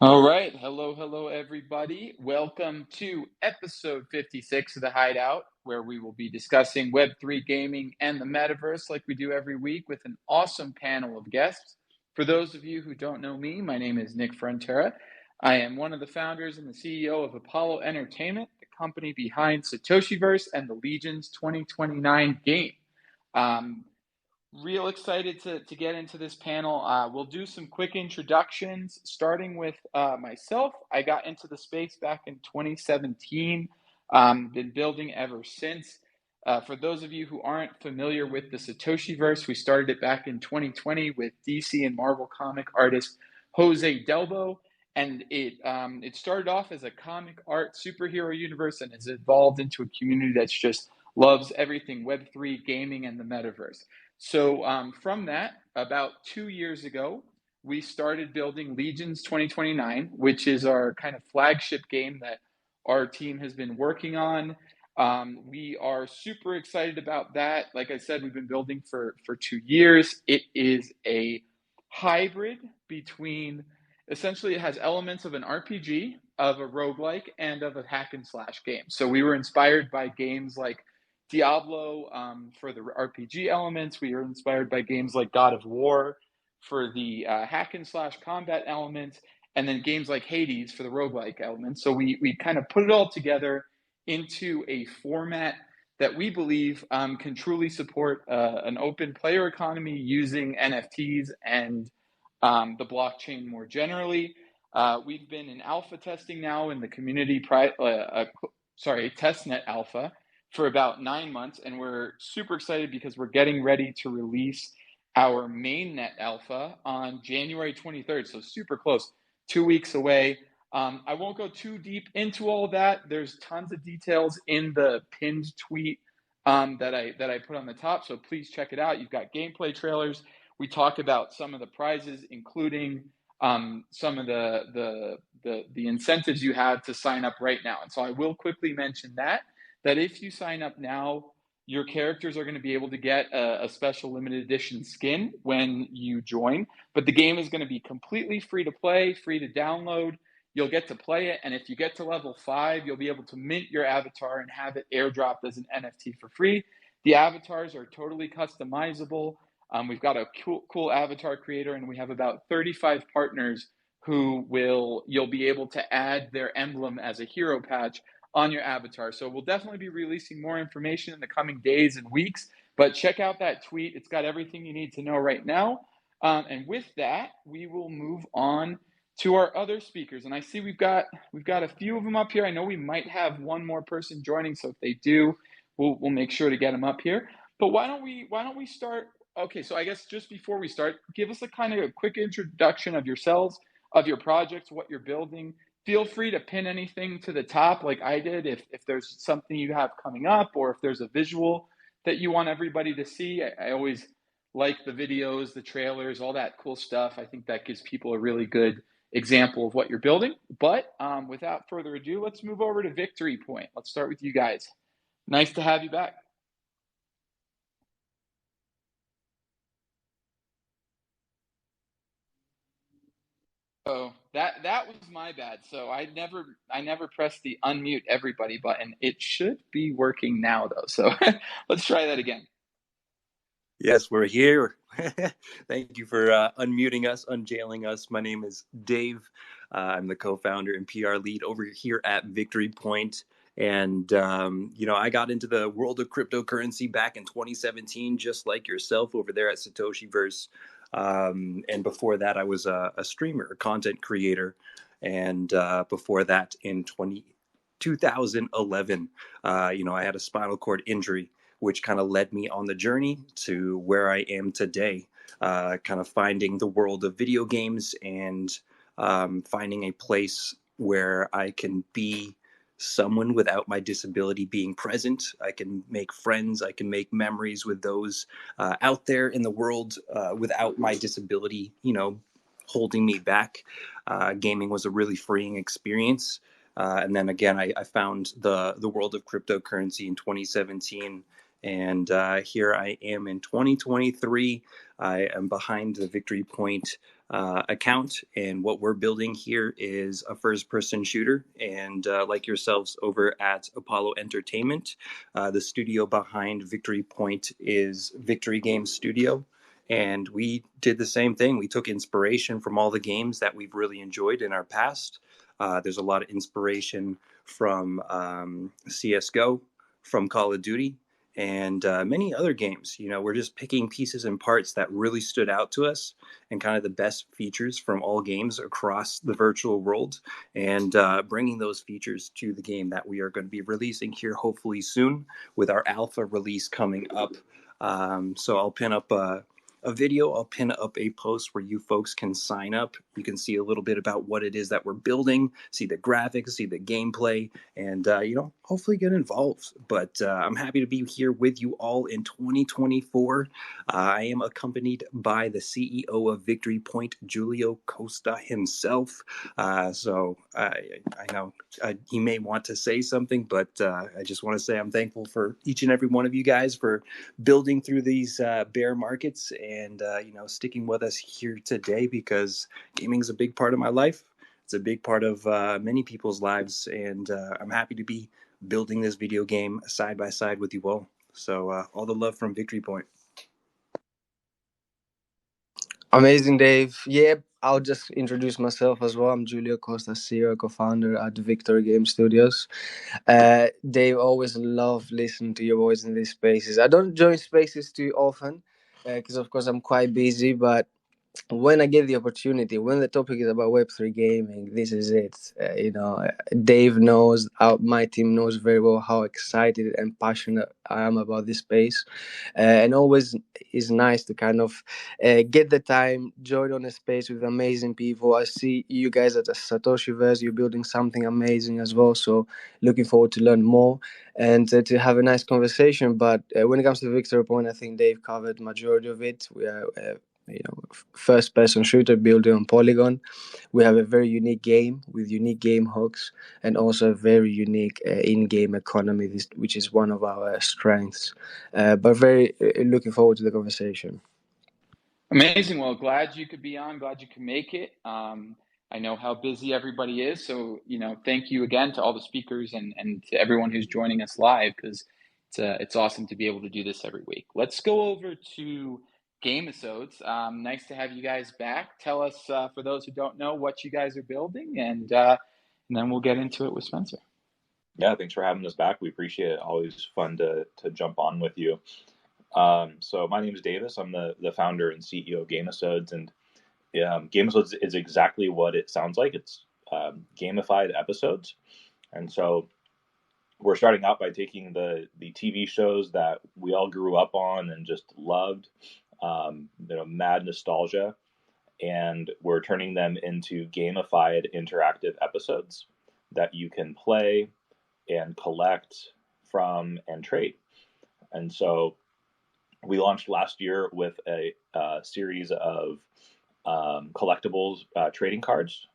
All right. Hello, everybody. Welcome to episode 56 of the Hideout, where we will be discussing Web3 gaming and the Metaverse like we do every week with an awesome panel of guests. For those of you who don't know me, my name is Nick Frontera. I am one of the founders and the CEO of Apollo Entertainment, the company behind Satoshiverse and the Legion's 2029 game. Real excited to get into this panel. We'll do some quick introductions, starting with myself. I got into the space back in 2017, been building ever since. For those of you who aren't familiar with the Satoshiverse, we started it back in 2020 with DC and Marvel comic artist Jose Delbo, and it started off as a comic art superhero universe and has evolved into a community that's just loves everything Web3 gaming and the Metaverse. So from that, about 2 years ago, we started building Legions 2029, which is our kind of flagship game that our team has been working on. We are super excited about that. Like I said, we've been building for 2 years. It is a hybrid between, essentially it has elements of an RPG, of a roguelike, and of a hack and slash game. So we were inspired by games like Diablo for the RPG elements. We were inspired by games like God of War for the hack and slash combat elements, and then games like Hades for the roguelike elements. So we kind of put it all together into a format that we believe can truly support an open player economy using NFTs and the blockchain more generally. We've been in alpha testing now in the community, testnet alpha for about 9 months, and we're super excited because we're getting ready to release our mainnet alpha on January 23rd, so super close, 2 weeks away. I won't go too deep into all that. There's tons of details in the pinned tweet that I put on the top, so please check it out. You've got gameplay trailers. We talk about some of the prizes, including some of the incentives you have to sign up right now. And so I will quickly mention that if you sign up now, your characters are going to be able to get a special limited edition skin when you join. But the game is going to be completely free to play, free to download. You'll get to play it, and if you get to level 5, you'll be able to mint your avatar and have it airdropped as an NFT for free. The avatars are totally customizable. We've got a cool avatar creator, and we have about 35 partners who you'll be able to add their emblem as a hero patch on your avatar. So we'll definitely be releasing more information in the coming days and weeks, but check out that tweet. It's got everything you need to know right now. And with that, we will move on to our other speakers. And I see we've got a few of them up here. I know we might have one more person joining, so if they do, we'll make sure to get them up here. But why don't we start? Okay, so I guess just before we start, give us a quick introduction of yourselves, of your projects, what you're building. Feel free to pin anything to the top like I did if there's something you have coming up, or if there's a visual that you want everybody to see. I always like the videos, the trailers, all that cool stuff. I think that gives people a really good example of what you're building. But without further ado, let's move over to Victory Point. Let's start with you guys. Nice to have you back. Oh, that was my bad. So I never pressed the unmute everybody button. It should be working now though. So let's try that again. Yes, we're here. Thank you for unmuting us, unjailing us. My name is Dave. I'm the co-founder and PR lead over here at Victory Point. And, I got into the world of cryptocurrency back in 2017, just like yourself over there at Satoshiverse. And before that, I was a streamer, a content creator. And before that, in 2011, I had a spinal cord injury, which kind of led me on the journey to where I am today, kind of finding the world of video games and finding a place where I can be someone without my disability being present. I can make friends, I can make memories with those out there in the world without my disability, holding me back. Gaming was a really freeing experience. And then again, I found the world of cryptocurrency in 2017. And here I am in 2023. I am behind the Victory Point account, and what we're building here is a first-person shooter. And like yourselves over at Apollo Entertainment, the studio behind Victory Point is Victory Games Studio. And we did the same thing. We took inspiration from all the games that we've really enjoyed in our past. There's a lot of inspiration from CSGO, from Call of Duty, and many other games. You know, we're just picking pieces and parts that really stood out to us and kind of the best features from all games across the virtual world, and bringing those features to the game that we are going to be releasing here hopefully soon with our alpha release coming up. So I'll pin up a video. I'll pin up a post where you folks can sign up. You can see a little bit about what it is that we're building, see the graphics, see the gameplay, and hopefully get involved. But I'm happy to be here with you all in 2024. I am accompanied by the CEO of Victory Point, Julio Costa himself. So I know he may want to say something, but I just want to say I'm thankful for each and every one of you guys for building through these bear markets and sticking with us here today, because gaming is a big part of my life. It's a big part of many people's lives, and I'm happy to be building this video game side by side with you all. So all the love from Victory Point. Amazing, Dave. Yeah, I'll just introduce myself as well. I'm Julio Costa, CEO, co-founder at Victory Game Studios. Dave, always love listening to your voice in these spaces. I don't join spaces too often because, of course, I'm quite busy, but when I get the opportunity, when the topic is about Web3 gaming, this is it. Dave knows, my team knows very well how excited and passionate I am about this space. And always is nice to kind of get the time, join on a space with amazing people. I see you guys at the Satoshiverse, you're building something amazing as well. So looking forward to learn more and to have a nice conversation. But when it comes to Victory Point, I think Dave covered majority of it. We are first person shooter building on Polygon. We have a very unique game with unique game hooks and also a very unique in-game economy, which is one of our strengths. But very looking forward to the conversation. Amazing. Well, glad you could be on. Glad you could make it. I know how busy everybody is. So, thank you again to all the speakers and to everyone who's joining us live, because it's awesome to be able to do this every week. Let's go over to Gamesodes. Nice to have you guys back. Tell us, for those who don't know, what you guys are building, and then we'll get into it with Spencer. Yeah, thanks for having us back. We appreciate it. Always fun to jump on with you. So my name is Davis. I'm the founder and CEO of Gamesodes, and Gamesodes is exactly what it sounds like. It's gamified episodes, and so we're starting out by taking the TV shows that we all grew up on and just loved, mad nostalgia, and we're turning them into gamified interactive episodes that you can play and collect from and trade. And so we launched last year with a series of collectibles trading cards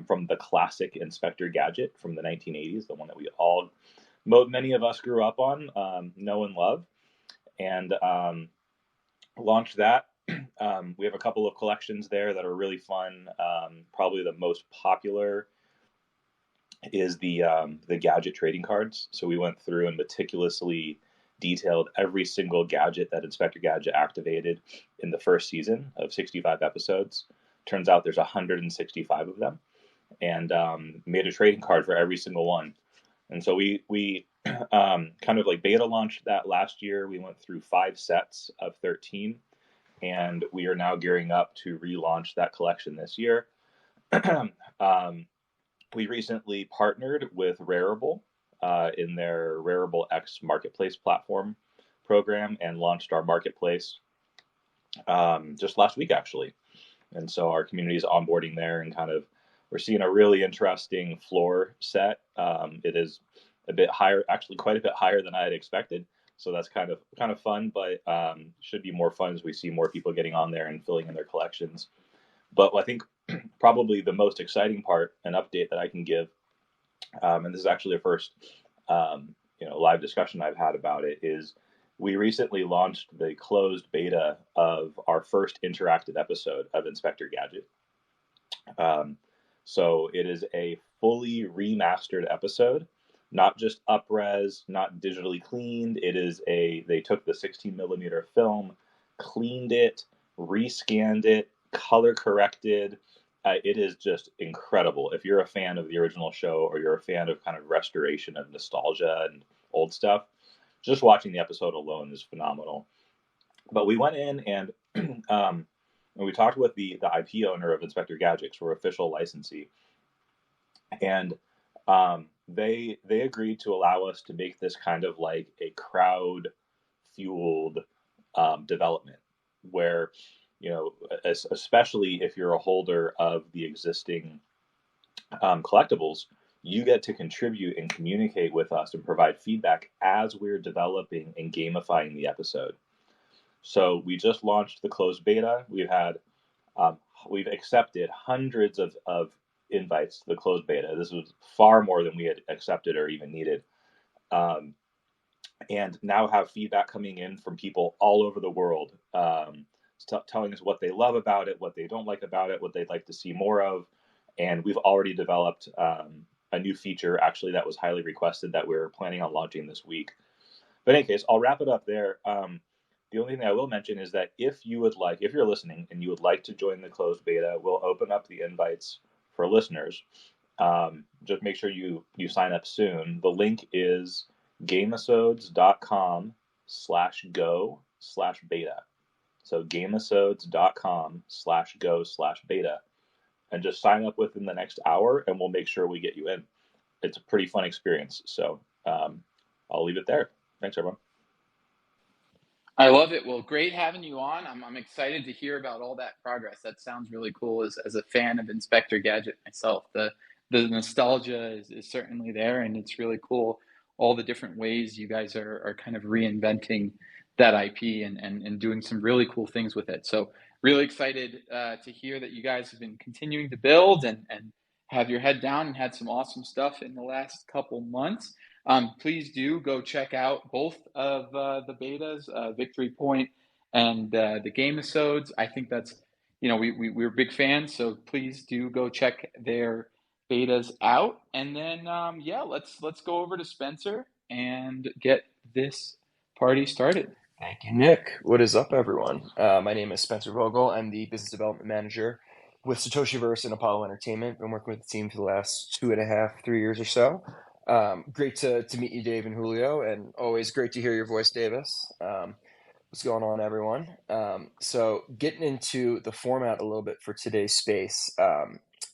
from the classic Inspector Gadget from the 1980s, the one that many of us grew up on, know and love, and launched that. We have a couple of collections there that are really fun. Probably the most popular is the gadget trading cards. So we went through and meticulously detailed every single gadget that Inspector Gadget activated in the first season of 65 episodes. Turns out there's 165 of them, and made a trading card for every single one. And so we kind of like beta launched that last year. We went through 5 sets of 13, and we are now gearing up to relaunch that collection this year. We recently partnered with Rarible in their Rarible X Marketplace platform program and launched our marketplace just last week, actually. And so our community is onboarding there, and we're seeing a really interesting floor set. It is a bit higher, actually quite a bit higher than I had expected. So that's kind of fun, but should be more fun as we see more people getting on there and filling in their collections. But I think probably the most exciting part, an update that I can give, and this is actually a first live discussion I've had about it, is we recently launched the closed beta of our first interactive episode of Inspector Gadget. So it is a fully remastered episode, not just upres, not digitally cleaned. They took the 16 millimeter film, cleaned it, rescanned it, color corrected. It is just incredible. If you're a fan of the original show, or you're a fan of kind of restoration of nostalgia and old stuff, just watching the episode alone is phenomenal. But we went in and we talked with the IP owner of Inspector Gadgets, we're official licensee, and they agreed to allow us to make this kind of like a crowd fueled development, where, you know, especially if you're a holder of the existing collectibles, you get to contribute and communicate with us and provide feedback as we're developing and gamifying the episode. So we just launched the closed beta. We've accepted hundreds of invites to the closed beta. This was far more than we had accepted or even needed. And now have feedback coming in from people all over the world, telling us what they love about it, what they don't like about it, what they'd like to see more of. And we've already developed a new feature, actually, that was highly requested, that we're planning on launching this week. But in any case, I'll wrap it up there. The only thing I will mention is that if you're listening and you would like to join the closed beta, we'll open up the invites for listeners. Just make sure you sign up soon. The link is gameasodes.com/go/beta. So gameasodes.com/go/beta. And just sign up within the next hour and we'll make sure we get you in. It's a pretty fun experience. So I'll leave it there. Thanks, everyone. I love it. Well, great having you on. I'm excited to hear about all that progress. That sounds really cool as a fan of Inspector Gadget myself. The nostalgia is certainly there, and it's really cool all the different ways you guys are kind of reinventing that IP and doing some really cool things with it. So really excited to hear that you guys have been continuing to build and have your head down and had some awesome stuff in the last couple months. Please do go check out both of the betas, Victory Point and the Gameasodes. I think that's, we're big fans, so please do go check their betas out. And then, let's go over to Spencer and get this party started. Thank you, Nick. What is up, everyone? My name is Spencer Vogel. I'm the Business Development Manager with Satoshiverse and Apollo Entertainment. Been working with the team for the last 2.5, 3 years or so. Great to meet you, Dave and Julio, and always great to hear your voice, Davis. What's going on, everyone? So getting into the format a little bit for today's space.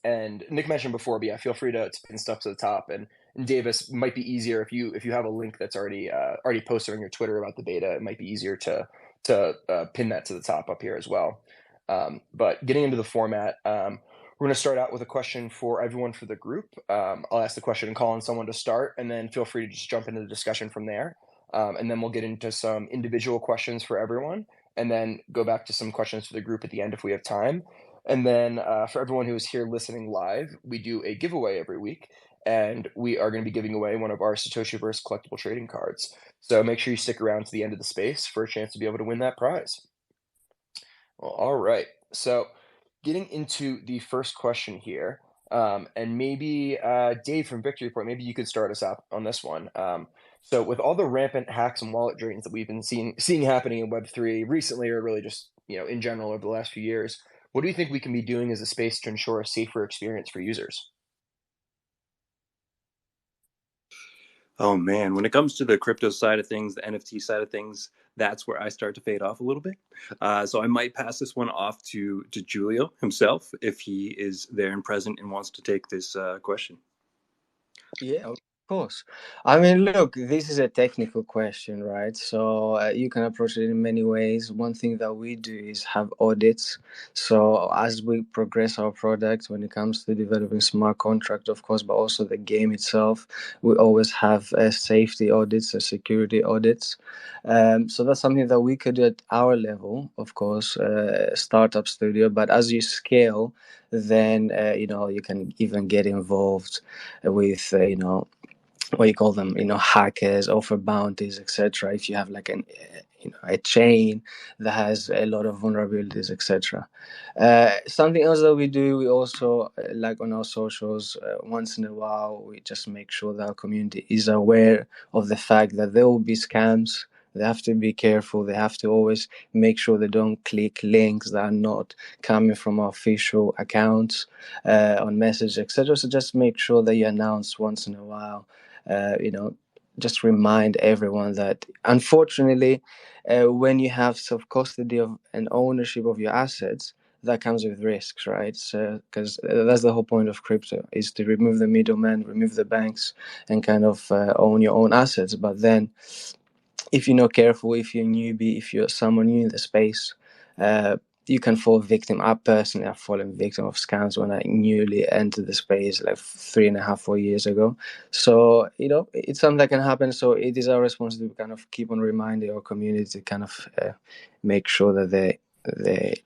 And Nick mentioned before, but yeah, feel free to pin stuff to the top. And Davis, might be easier if you have a link that's already posted on your Twitter about the beta. It might be easier to pin that to the top up here as well. But getting into the format, we're going to start out with a question for everyone for the group. I'll ask the question and call on someone to start, and then feel free to just jump into the discussion from there. And then we'll get into some individual questions for everyone, and then go back to some questions for the group at the end if we have time. And then for everyone who is here listening live, we do a giveaway every week, and we are going to be giving away one of our Satoshiverse collectible trading cards. So make sure you stick around to the end of the space for a chance to be able to win that prize. Well, all right. So getting into the first question here, and maybe Dave from Victory Point, maybe you could start us out on this one. So with all the rampant hacks and wallet drains that we've been seeing happening in Web3 recently, or really just in general over the last few years, what do you think we can be doing as a space to ensure a safer experience for users? Oh man, when it comes to the crypto side of things, the NFT side of things, that's where I start to fade off a little bit. So I might pass this one off to Julio himself if he is there and present and wants to take this question. Yeah, of course. I mean, look, this is a technical question, right? So you can approach it in many ways. One thing that we do is have audits. So as we progress our product, when it comes to developing smart contract, of course, but also the game itself, we always have safety audits, security audits. So that's something that we could do at our level, of course, startup studio. But as you scale, then you can even get involved with what you call them, hackers, offer bounties, etc. If you have like a chain that has a lot of vulnerabilities, etc. Something else that we do, we also like on our socials, once in a while, we just make sure that our community is aware of the fact that there will be scams. They have to be careful. They have to always make sure they don't click links that are not coming from our official accounts on message, etc. So just make sure that you announce once in a while. Just remind everyone that unfortunately, when you have self-custody of and ownership of your assets, that comes with risks, right? So, because that's the whole point of crypto, is to remove the middleman, remove the banks, and kind of own your own assets. But then, if you're not careful, if you're a newbie, if you're someone new in the space, you can fall victim. I personally have fallen victim of scams when I newly entered the space like 3.5, 4 years ago. So, it's something that can happen. So it is our responsibility to kind of keep on reminding our community to kind of make sure that they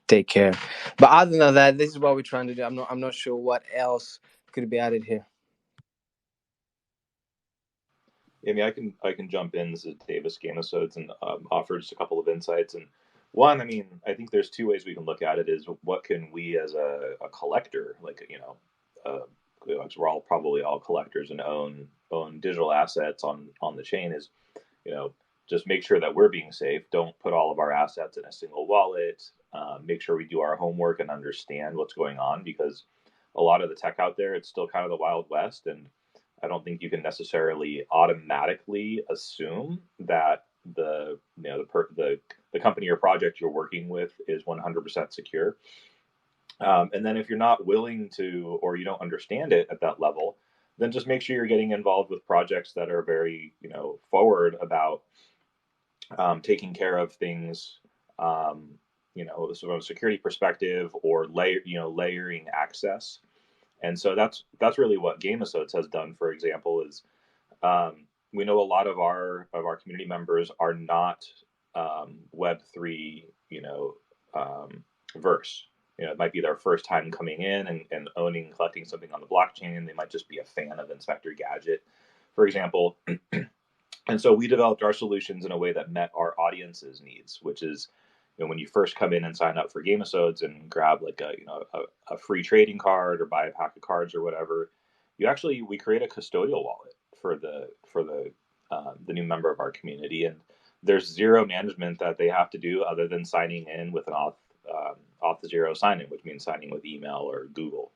take care. But other than that, this is what we're trying to do. I'm not sure what else could be added here. I mean, I can jump in. This is Davis Gamesodes, and offer just a couple of insights. And one, I mean, I think there's two ways we can look at it. Is what can we as a collector, like because we're all probably all collectors and own digital assets on the chain. Is just make sure that we're being safe. Don't put all of our assets in a single wallet. Make sure we do our homework and understand what's going on, because a lot of the tech out there, it's still kind of the Wild West, and I don't think you can necessarily automatically assume that the company or project you're working with is 100% secure. And then if you're not willing to, or you don't understand it at that level, then just make sure you're getting involved with projects that are very forward about taking care of things. So from a security perspective, or layering access. And so that's really what Gamesodes has done. For example, is we know a lot of our community members are not Web3 verse. It might be their first time coming in and collecting something on the blockchain. They might just be a fan of Inspector Gadget, for example. And so we developed our solutions in a way that met our audience's needs, which is, when you first come in and sign up for Gamesodes and grab like a free trading card or buy a pack of cards or whatever, we create a custodial wallet for the new member of our community, and there's zero management that they have to do other than signing in with an auth zero sign in, which means signing with email or Google.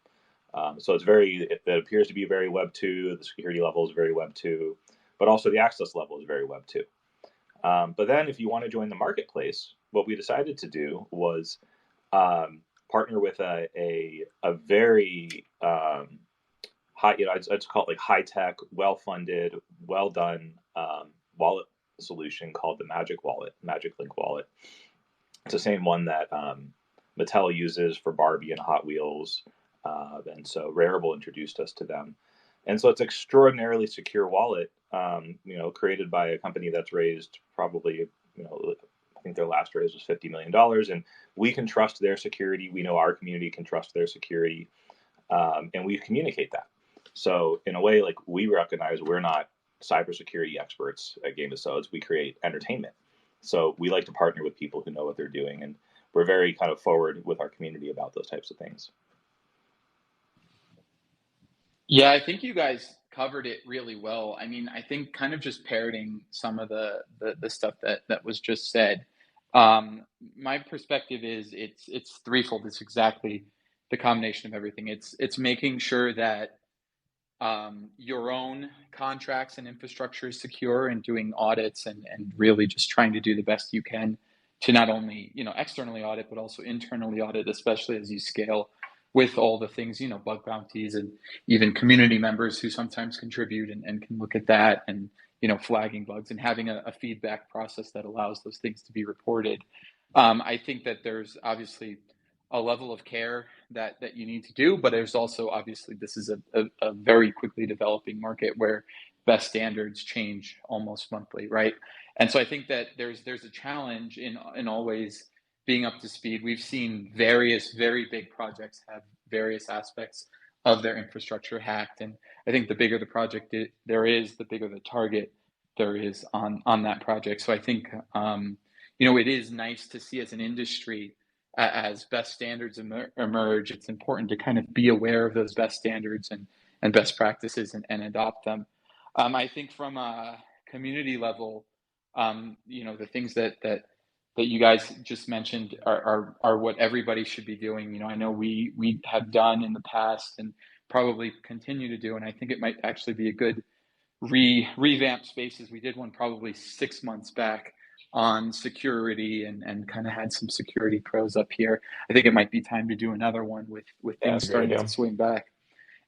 So it appears to be very Web 2. The security level is very Web 2, but also the access level is very Web 2. But then if you want to join the marketplace, what we decided to do was partner with a very high, I'd call it like high tech, well funded, well done wallet solution called the Magic Link wallet. It's the same one that Mattel uses for Barbie and Hot Wheels, and so Rarible introduced us to them. And so it's extraordinarily secure wallet, created by a company that's raised probably, I think their last raise was $50 million, and we can trust their security. We know our community can trust their security, and we communicate that. So in a way, like, we recognize we're not cybersecurity experts at Gamesodes. We create entertainment. So we like to partner with people who know what they're doing, and we're very kind of forward with our community about those types of things. Yeah, I think you guys covered it really well. I mean, I think kind of just parroting some of the stuff that was just said. My perspective is it's threefold. It's exactly the combination of everything. It's making sure that your own contracts and infrastructure is secure, and doing audits and really just trying to do the best you can to not only externally audit but also internally audit, especially as you scale with all the things, bug bounties and even community members who sometimes contribute and can look at that, and flagging bugs and having a feedback process that allows those things to be reported. I think that there's obviously a level of care that you need to do, but there's also, obviously, this is a very quickly developing market where best standards change almost monthly, right? And so I think that there's a challenge in always being up to speed. We've seen various very big projects have various aspects of their infrastructure hacked. And I think the bigger the project there is, the bigger the target there is on that project. So I think it is nice to see as an industry, as best standards emerge, it's important to kind of be aware of those best standards and best practices and adopt them. I think from a community level, the things that you guys just mentioned are what everybody should be doing. I know we have done in the past and probably continue to do, and I think it might actually be a good revamp spaces. We did one probably 6 months back on security and kind of had some security pros up here. I think it might be time to do another one with Yeah, things that's a great starting idea. to swing back.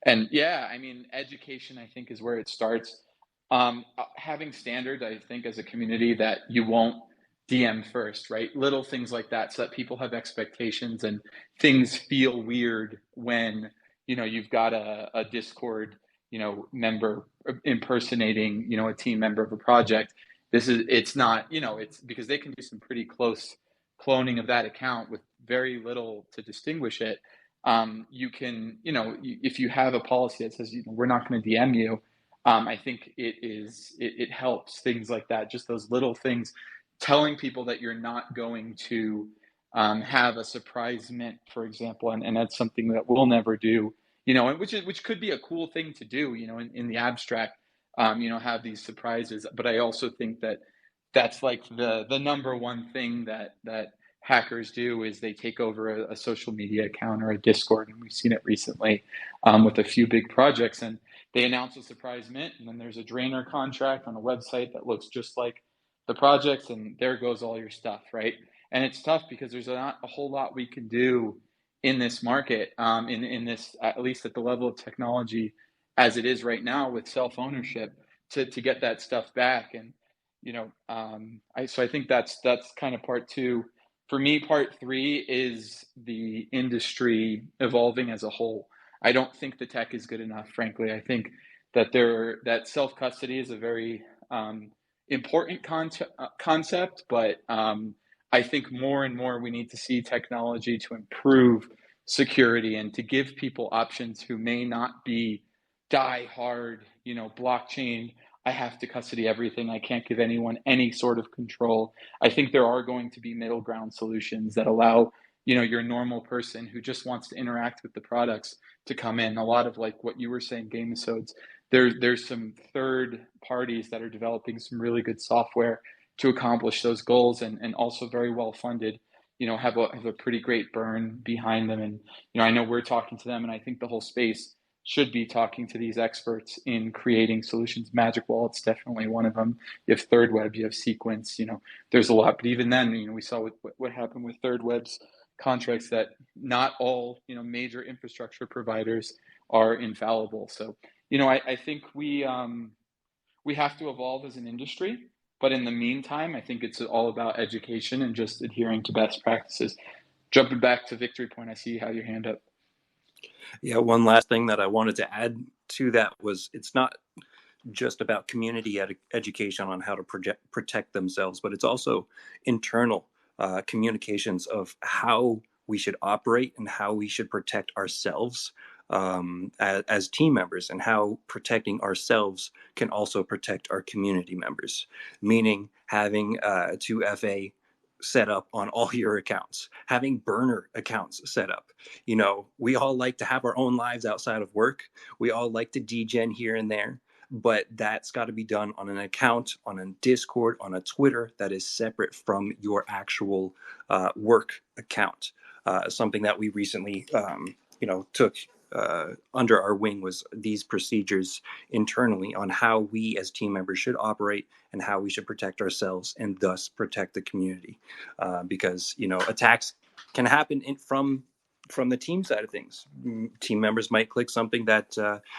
And yeah, I mean, education, I think, is where it starts. Having standards, I think, as a community that you won't DM first, right? Little things like that, so that people have expectations and things feel weird when, you've got a Discord, member impersonating, a team member of a project. It's not, it's because they can do some pretty close cloning of that account with very little to distinguish it. You can, if you have a policy that says, we're not going to DM you, I think it helps things like that. Just those little things, telling people that you're not going to have a surprise mint, for example, and that's something that we'll never do, and which could be a cool thing to do, in the abstract, have these surprises. But I also think that that's like the number one thing that hackers do is they take over a social media account or a Discord, and we've seen it recently with a few big projects, and they announce a surprise mint, and then there's a drainer contract on a website that looks just like the projects, and there goes all your stuff, right? And it's tough because there's not a whole lot we can do in this market, in this, at least at the level of technology as it is right now with self-ownership, to get that stuff back. And I think that's kind of part two. For me, part three is the industry evolving as a whole. I don't think the tech is good enough, frankly. I think that self-custody is a very important concept, but I think more and more we need to see technology to improve security and to give people options who may not be die hard, blockchain. I have to custody everything. I can't give anyone any sort of control. I think there are going to be middle ground solutions that allow, your normal person who just wants to interact with the products to come in. A lot of like what you were saying, Gamesodes, there's some third parties that are developing some really good software to accomplish those goals, and also very well funded, have a pretty great burn behind them. And, I know we're talking to them, and I think the whole space should be talking to these experts in creating solutions. Magic Wallet's definitely one of them. You have Third Web, you have Sequence, there's a lot. But even then, we saw what happened with Third Web's contracts, that not all, major infrastructure providers are infallible. So, I think we have to evolve as an industry. But in the meantime, I think it's all about education and just adhering to best practices. Jumping back to Victory Point, I see you have your hand up. Yeah, one last thing that I wanted to add to that was, it's not just about community education on how to protect themselves, but it's also internal communications of how we should operate and how we should protect ourselves as team members, and how protecting ourselves can also protect our community members, meaning having 2FA set up on all your accounts, having burner accounts set up. We all like to have our own lives outside of work. We all like to degen here and there, but that's got to be done on an account, on a Discord, on a Twitter that is separate from your actual work account. Something that we recently, took under our wing was these procedures internally on how we as team members should operate and how we should protect ourselves and thus protect the community. Because, attacks can happen from the team side of things. Team members might click something that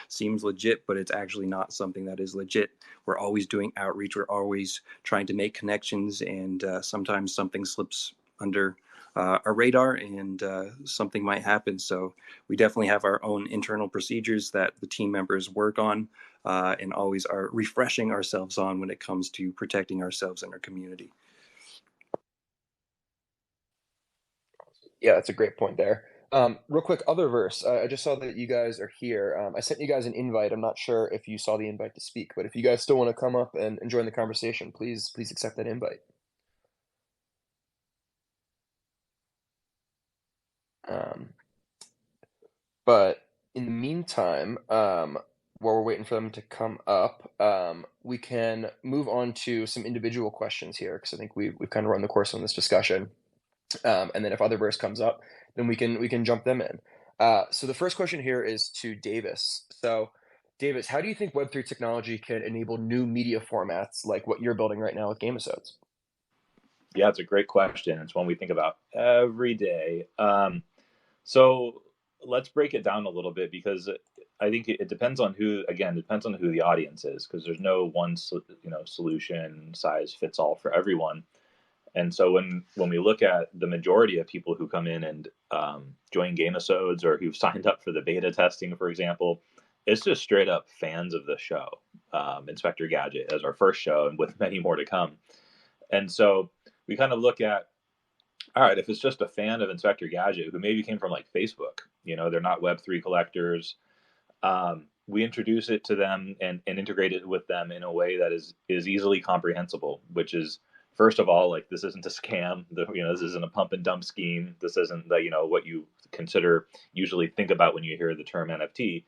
seems legit, but it's actually not something that is legit. We're always doing outreach. We're always trying to make connections, and sometimes something slips under our radar, and something might happen. So we definitely have our own internal procedures that the team members work on and always are refreshing ourselves on when it comes to protecting ourselves and our community. Yeah, that's a great point there. Real quick, Otherverse. I just saw that you guys are here. I sent you guys an invite. I'm not sure if you saw the invite to speak, but if you guys still want to come up and join the conversation, please accept that invite. Um, but in the meantime, while we're waiting for them to come up, we can move on to some individual questions here because I think we've kind of run the course on this discussion. And then if Otherverse comes up, then we can jump them in. So the first question here is to Davis. So Davis, how do you think Web3 technology can enable new media formats like what you're building right now with Gamesodes? Yeah, it's a great question. It's one we think about every day. So let's break it down a little bit because I think it depends on who. Again, it depends on who the audience is because there's no one solution size fits all for everyone. And so when we look at the majority of people who come in and join Gamesodes or who've signed up for the beta testing, for example, it's just straight up fans of the show. Inspector Gadget as our first show, and with many more to come. And so we kind of look at, all right, if it's just a fan of Inspector Gadget who maybe came from like Facebook, they're not Web3 collectors. We introduce it to them and integrate it with them in a way that is easily comprehensible, which is, first of all, like, this isn't a scam. This isn't a pump and dump scheme. This isn't what you usually think about when you hear the term NFT.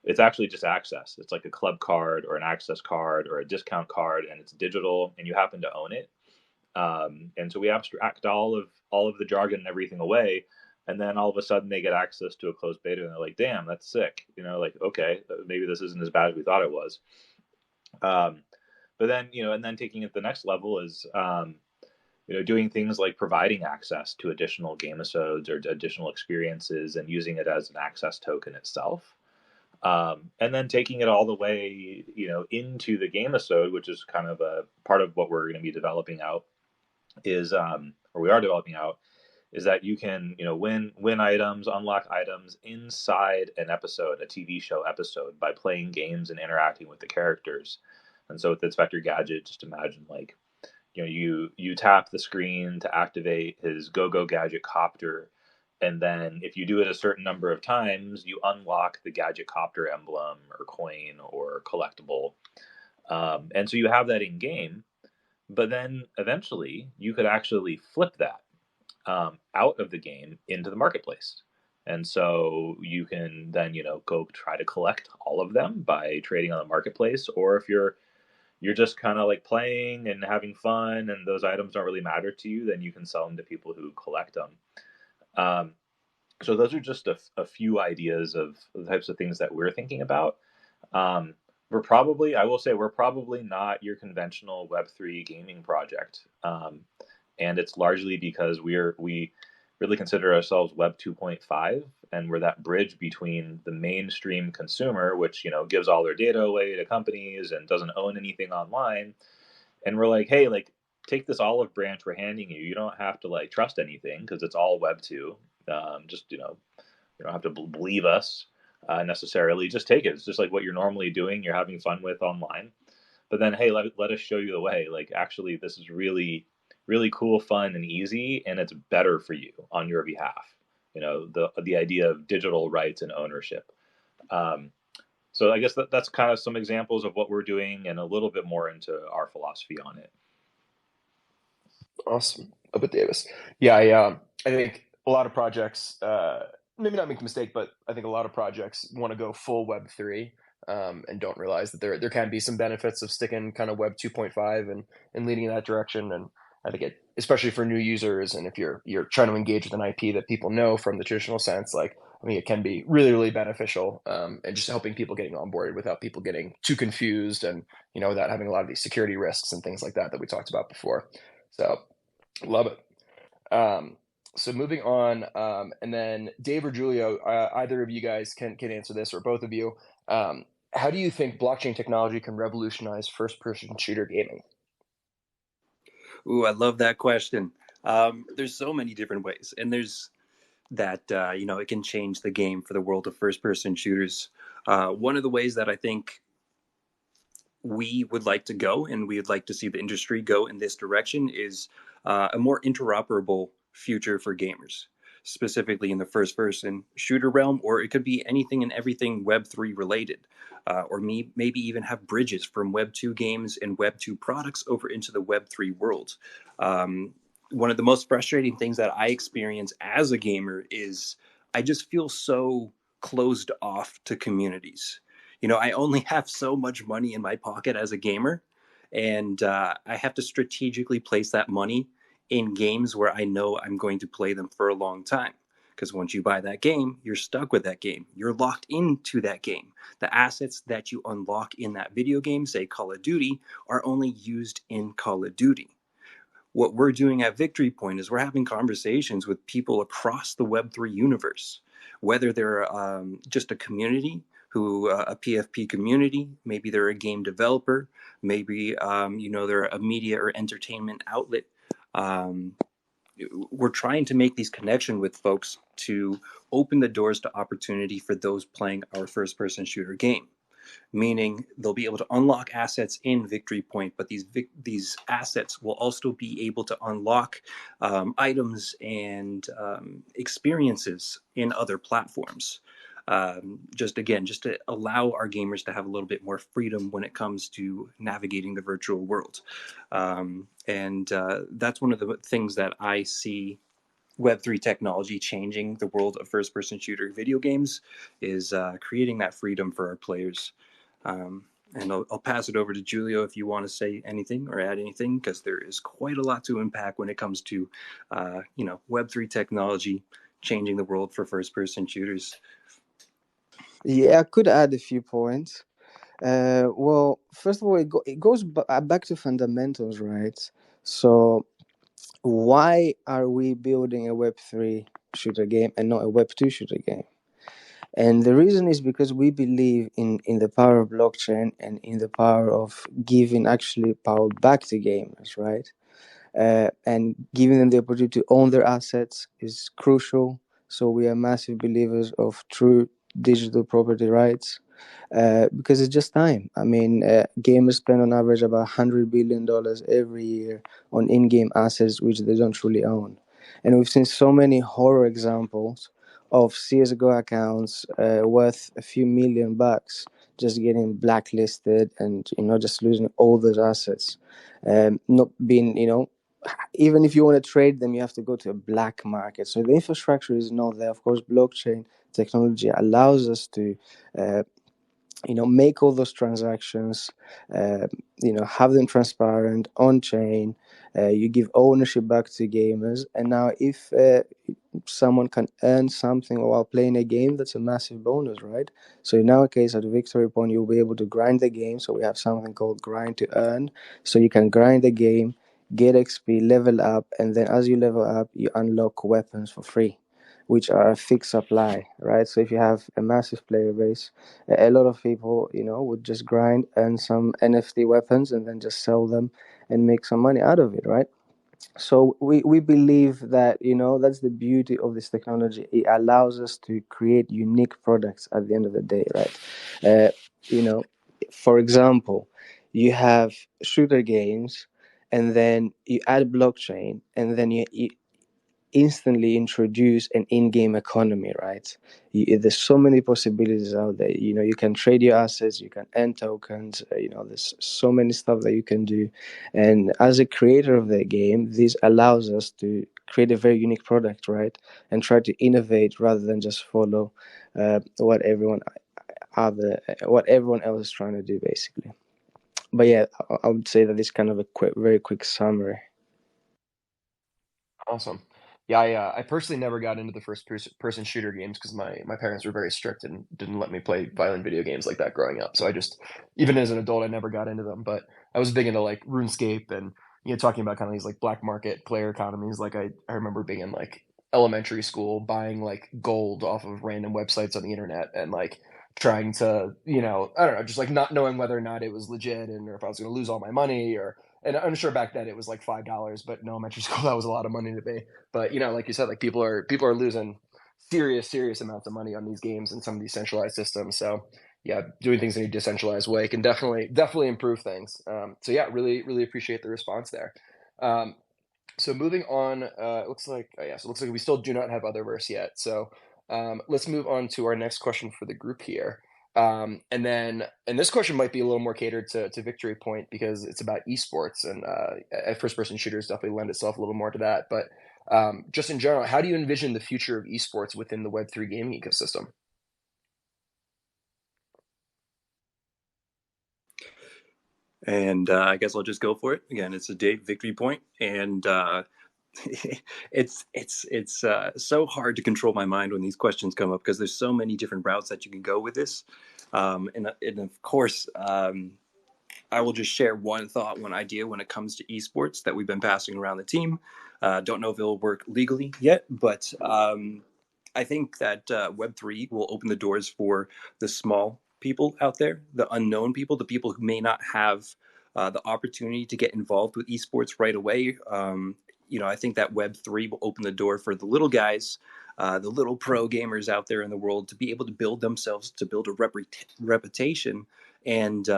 It's actually just access. It's like a club card or an access card or a discount card, and it's digital, and you happen to own it. And so we abstract all of the jargon and everything away, and then all of a sudden they get access to a closed beta, and they're like, "Damn, that's sick!" Like, okay, maybe this isn't as bad as we thought it was. But then, and then taking it the next level is, doing things like providing access to additional gamesodes or additional experiences and using it as an access token itself. And then taking it all the way, into the gameisode, which is kind of a part of what we're going to be developing out, is, or we are developing out, is that you can, win items, unlock items inside an episode, a TV show episode, by playing games and interacting with the characters. And so with Inspector Gadget, just imagine like, you tap the screen to activate his Go-Go Gadget copter, and then if you do it a certain number of times, you unlock the Gadget Copter emblem or coin or collectible. And so you have that in game, but then eventually you could actually flip that out of the game into the marketplace. And so you can then, go try to collect all of them by trading on the marketplace. Or if you're just kind of like playing and having fun and those items don't really matter to you, then you can sell them to people who collect them. So those are just a few ideas of the types of things that we're thinking about. I will say, we're probably not your conventional Web3 gaming project. And it's largely because we really consider ourselves Web 2.5, and we're that bridge between the mainstream consumer, which, gives all their data away to companies and doesn't own anything online. And we're like, hey, like, take this olive branch we're handing you. You don't have to like trust anything because it's all Web 2. Just, you don't have to believe us necessarily. Just take it. It's just like what you're normally doing. You're having fun with online. But then, hey, let us show you the way. Like, actually, this is really, really cool, fun, and easy, and it's better for you on your behalf. The idea of digital rights and ownership. So I guess that's kind of some examples of what we're doing and a little bit more into our philosophy on it. Awesome. Up at Davis. Yeah, I think a lot of projects, maybe not make a mistake, but I think a lot of projects want to go full Web3 and don't realize that there can be some benefits of sticking kind of Web 2.5 and leading in that direction. And I think especially for new users, and if you're trying to engage with an IP that people know from the traditional sense, like, I mean, it can be really, really beneficial, and just helping people getting onboarded without people getting too confused and, without having a lot of these security risks and things like that we talked about before. So love it. So moving on, and then Dave or Julio, either of you guys can answer this, or both of you. How do you think blockchain technology can revolutionize first-person shooter gaming? Ooh, I love that question. There's so many different ways, and there's that, it can change the game for the world of first-person shooters. One of the ways that I think we would like to go, and we would like to see the industry go in this direction, is a more interoperable future for gamers. specifically in the first person shooter realm, or it could be anything and everything Web3 related, or maybe even have bridges from Web2 games and Web2 products over into the Web3 world. One of the most frustrating things that I experience as a gamer is I just feel so closed off to communities. I only have so much money in my pocket as a gamer, and I have to strategically place that money in games where I know I'm going to play them for a long time. Because once you buy that game, you're stuck with that game. You're locked into that game. The assets that you unlock in that video game, say Call of Duty, are only used in Call of Duty. What we're doing at Victory Point is we're having conversations with people across the Web3 universe, whether they're just a community a PFP community, maybe they're a game developer, maybe they're a media or entertainment outlet. We're trying to make these connections with folks to open the doors to opportunity for those playing our first person shooter game, meaning they'll be able to unlock assets in Victory Point, but these assets will also be able to unlock items and experiences in other platforms. Just to allow our gamers to have a little bit more freedom when it comes to navigating the virtual world. And that's one of the things that I see Web3 technology changing the world of first-person shooter video games is creating that freedom for our players. And I'll pass it over to Julio if you want to say anything or add anything, because there is quite a lot to unpack when it comes to Web3 technology changing the world for first-person shooters. Yeah, I could add a few points. Well, first of all, it goes back to fundamentals, right? So, why are we building a Web3 shooter game and not a Web2 shooter game? And the reason is because we believe in the power of blockchain and in the power of giving actually power back to gamers, right? And giving them the opportunity to own their assets is crucial. So we are massive believers of true digital property rights. Because it's just time. I mean, gamers spend on average about $100 billion every year on in-game assets which they don't truly own. And we've seen so many horror examples of CSGO accounts worth a few $1,000,000 just getting blacklisted and, just losing all those assets. Not being, even if you want to trade them, you have to go to a black market. So the infrastructure is not there. Of course, blockchain technology allows us to make all those transactions, have them transparent on chain. You give ownership back to gamers, and now if someone can earn something while playing a game, that's a massive bonus, right? So in our case at Victory Point, you'll be able to grind the game. So we have something called grind to earn. So you can grind the game, get XP, level up, and then as you level up, you unlock weapons for free, which are a fixed supply, right? So if you have a massive player base, a lot of people, would just grind, earn some NFT weapons, and then just sell them and make some money out of it, right? So we believe that, that's the beauty of this technology. It allows us to create unique products at the end of the day, right? For example, you have shooter games, and then you add blockchain, and then you instantly introduce an in-game economy, right? There's so many possibilities out there. You can trade your assets, you can earn tokens. There's so many stuff that you can do. And as a creator of the game, this allows us to create a very unique product, right? And try to innovate rather than just follow what everyone else is trying to do, basically. But yeah, I would say that it's kind of a very quick summary. Awesome. Yeah, I personally never got into the first person shooter games because my parents were very strict and didn't let me play violent video games like that growing up. So I just, even as an adult, I never got into them. But I was big into like RuneScape and talking about kind of these like black market player economies. Like I remember being in like elementary school buying like gold off of random websites on the internet and like trying to, I don't know, just like not knowing whether or not it was legit and or if I was going to lose all my money or. And I'm sure back then it was like $5, but in elementary school that was a lot of money to me. But like you said, like people are losing serious amounts of money on these games and some of these centralized systems. So yeah, doing things in a decentralized way can definitely improve things. So yeah, really appreciate the response there. So moving on, it looks like so it looks like we still do not have Otherverse yet. So let's move on to our next question for the group here. And this question might be a little more catered to Victory Point because it's about esports, and first-person shooters definitely lend itself a little more to that. But just in general, how do you envision the future of esports within the Web3 gaming ecosystem? And I guess I'll just go for it. Again, it's a Dave Victory Point, and it's so hard to control my mind when these questions come up because there's so many different routes that you can go with this. And of course, I will just share one thought, one idea when it comes to esports that we've been passing around the team. Don't know if it'll work legally yet, but I think that Web3 will open the doors for the small people out there, the unknown people, the people who may not have the opportunity to get involved with esports right away. I think that Web3 will open the door for the little guys, the little pro gamers out there in the world to be able to build themselves, to build a reputation, and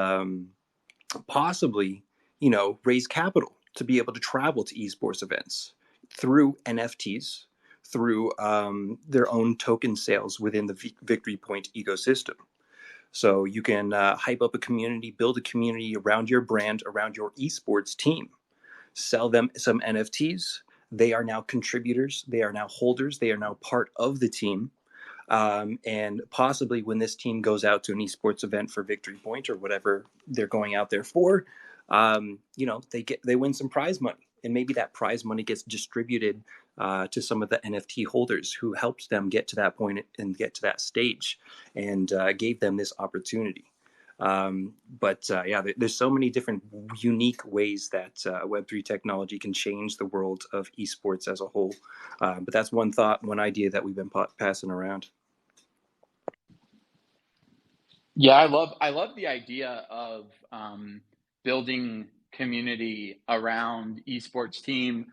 possibly, raise capital to be able to travel to esports events through NFTs, through their own token sales within the Victory Point ecosystem. So you can hype up a community, build a community around your brand, around your esports team, sell them some NFTs. They are now contributors. They are now holders. They are now part of the team. And possibly when this team goes out to an esports event for Victory Point or whatever they're going out there for, they win some prize money, and maybe that prize money gets distributed to some of the NFT holders who helped them get to that point and get to that stage, and gave them this opportunity. There's so many different unique ways that Web3 technology can change the world of esports as a whole. But that's one thought, one idea that we've been passing around. Yeah, I love the idea of building community around esports team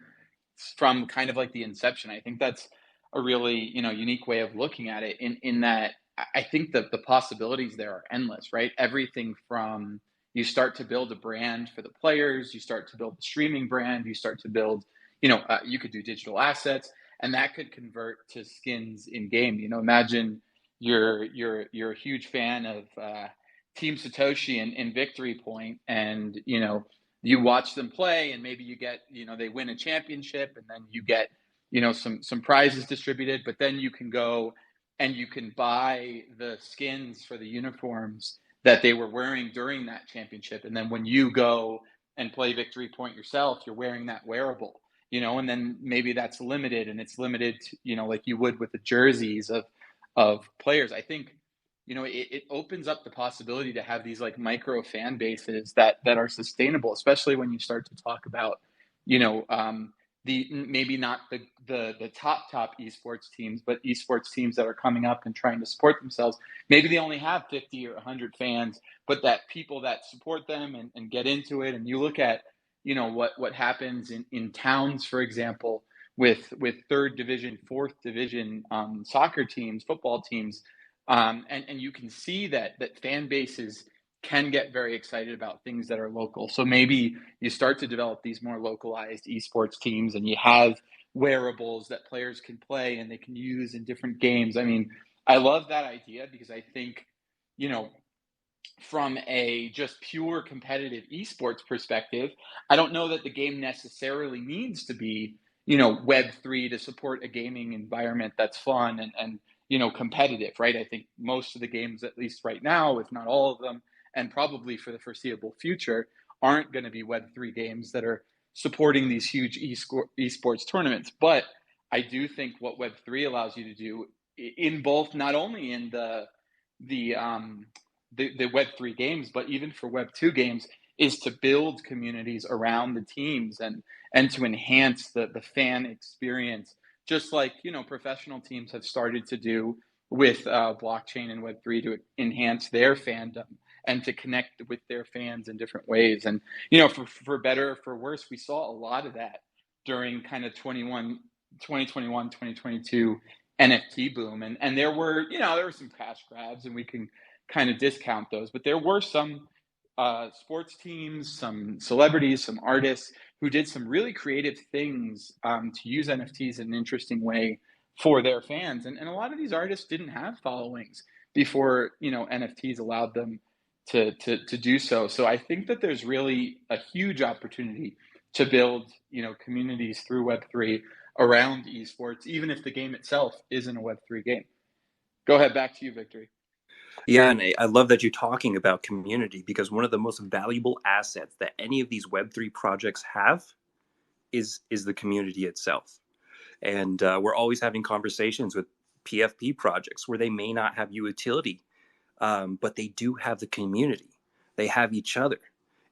from kind of like the inception. I think that's a really unique way of looking at it. In that, I think that the possibilities there are endless. Right, everything from you start to build a brand for the players, you start to build a streaming brand, you start to build, you could do digital assets, and that could convert to skins in game. Imagine you're a huge fan of Team Satoshi and Victory Point, and you watch them play, and maybe you get they win a championship, and then you get some prizes distributed, but then you can go and you can buy the skins for the uniforms that they were wearing during that championship, and then when you go and play Victory Point yourself, you're wearing that wearable, and then maybe that's limited, and it's limited to, like you would with the jerseys of players. I think it opens up the possibility to have these like micro fan bases that are sustainable, especially when you start to talk about the maybe not the top esports teams, but esports teams that are coming up and trying to support themselves. Maybe they only have 50 or 100 fans, but that people that support them and get into it. And you look at what happens in towns, for example, with third division, fourth division soccer teams, football teams, and you can see that fan bases can get very excited about things that are local. So maybe you start to develop these more localized esports teams, and you have wearables that players can play and they can use in different games. I mean, I love that idea because I think, from a just pure competitive esports perspective, I don't know that the game necessarily needs to be, Web3 to support a gaming environment that's fun and competitive, right? I think most of the games, at least right now, if not all of them, and probably for the foreseeable future, aren't going to be Web3 games that are supporting these huge esports tournaments. But I do think what Web3 allows you to do in both, not only in the Web3 games, but even for Web2 games, is to build communities around the teams and to enhance the fan experience, just like professional teams have started to do with blockchain and Web3 to enhance their fandom and to connect with their fans in different ways. And for better or for worse, we saw a lot of that during kind of 2021, 2022 NFT boom, and there were some cash grabs, and we can kind of discount those, but there were some sports teams, some celebrities, some artists who did some really creative things to use NFTs in an interesting way for their fans. And a lot of these artists didn't have followings before, NFTs allowed them to do so. So I think that there's really a huge opportunity to build, communities through Web3 around esports, even if the game itself isn't a Web3 game. Go ahead, back to you, Victory. Yeah, and I love that you're talking about community, because one of the most valuable assets that any of these Web3 projects have is the community itself. And we're always having conversations with PFP projects where they may not have utility, but they do have the community. They have each other.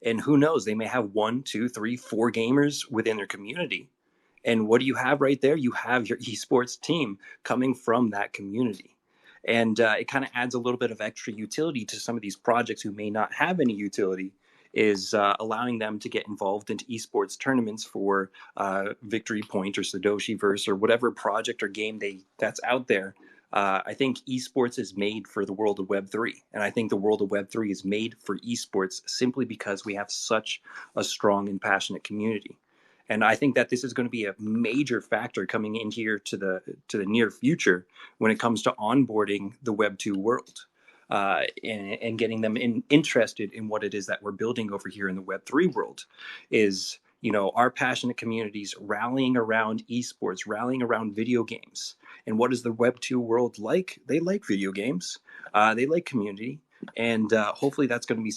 And who knows, they may have 1, 2, 3, 4 gamers within their community. And what do you have right there? You have your esports team coming from that community. And it kind of adds a little bit of extra utility to some of these projects who may not have any utility, is allowing them to get involved into esports tournaments for Victory Point or Satoshi Verse or whatever project or game that's out there. I think esports is made for the world of Web3. And I think the world of Web3 is made for esports simply because we have such a strong and passionate community. And I think that this is going to be a major factor coming in here to the near future when it comes to onboarding the Web2 world, and getting them interested in what it is that we're building over here in the Web3 world. Is, our passionate communities rallying around esports, rallying around video games. And what is the Web2 world like? They like video games. They like community. And hopefully that's going to be